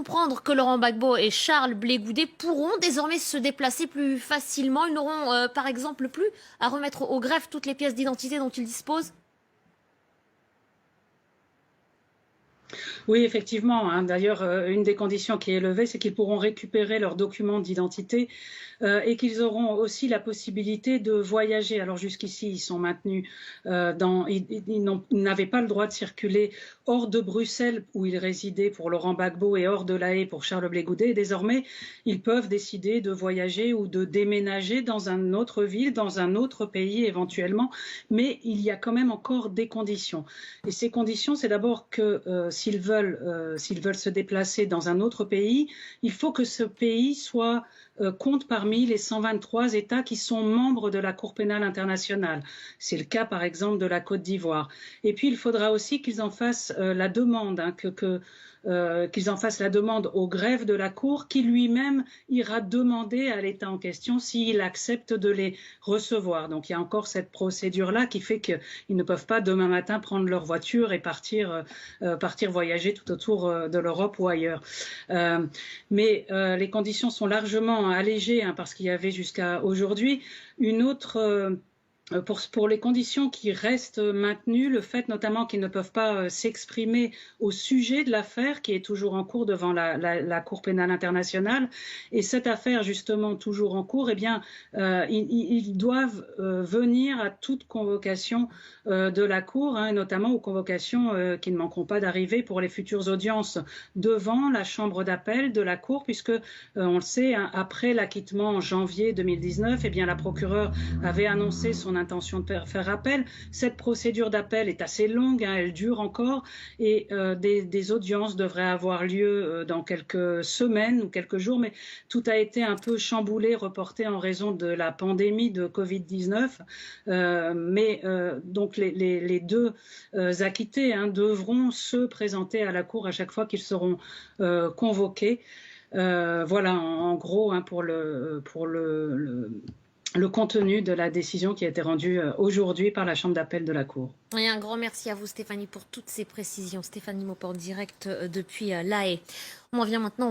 comprendre que Laurent Gbagbo et Charles Blé Goudet pourront désormais se déplacer plus facilement. Ils n'auront par exemple plus à remettre au greffe toutes les pièces d'identité dont ils disposent. Oui, effectivement, hein. D'ailleurs, une des conditions qui est levée, c'est qu'ils pourront récupérer leurs documents d'identité et qu'ils auront aussi la possibilité de voyager. Alors jusqu'ici, ils sont maintenus ils n'avaient pas le droit de circuler hors de Bruxelles où ils résidaient pour Laurent Gbagbo et hors de La Haye pour Charles Blé Goudet. Et désormais, ils peuvent décider de voyager ou de déménager dans une autre ville, dans un autre pays éventuellement. Mais il y a quand même encore des conditions. Et ces conditions, c'est d'abord que s'ils veulent se déplacer dans un autre pays, il faut que ce pays compte parmi les 123 États qui sont membres de la Cour pénale internationale. C'est le cas, par exemple, de la Côte d'Ivoire. Et puis, il faudra aussi qu'ils en fassent la demande, hein, qu'ils en fassent la demande au greffe de la Cour, qui lui-même ira demander à l'État en question s'il accepte de les recevoir. Donc il y a encore cette procédure-là qui fait qu'ils ne peuvent pas demain matin prendre leur voiture et partir voyager tout autour de l'Europe ou ailleurs. Mais les conditions sont largement allégées, hein, parce qu'il y avait jusqu'à aujourd'hui une autre... Pour les conditions qui restent maintenues, le fait notamment qu'ils ne peuvent pas s'exprimer au sujet de l'affaire qui est toujours en cours devant la Cour pénale internationale, et cette affaire justement toujours en cours, eh bien, ils doivent venir à toute convocation de la Cour, hein, et notamment aux convocations qui ne manqueront pas d'arriver pour les futures audiences devant la chambre d'appel de la Cour, puisque on le sait, hein, après l'acquittement en janvier 2019, eh bien, la procureure avait annoncé son intention de faire appel. Cette procédure d'appel est assez longue, hein, elle dure encore, et des audiences devraient avoir lieu dans quelques semaines ou quelques jours, mais tout a été un peu chamboulé, reporté en raison de la pandémie de Covid-19. Donc les deux acquittés, hein, devront se présenter à la Cour à chaque fois qu'ils seront convoqués. Voilà en gros, hein, pour le contenu de la décision qui a été rendue aujourd'hui par la Chambre d'appel de la Cour. Et un grand merci à vous Stéphanie pour toutes ces précisions. Stéphanie Mauport, direct depuis La Haye. On en vient maintenant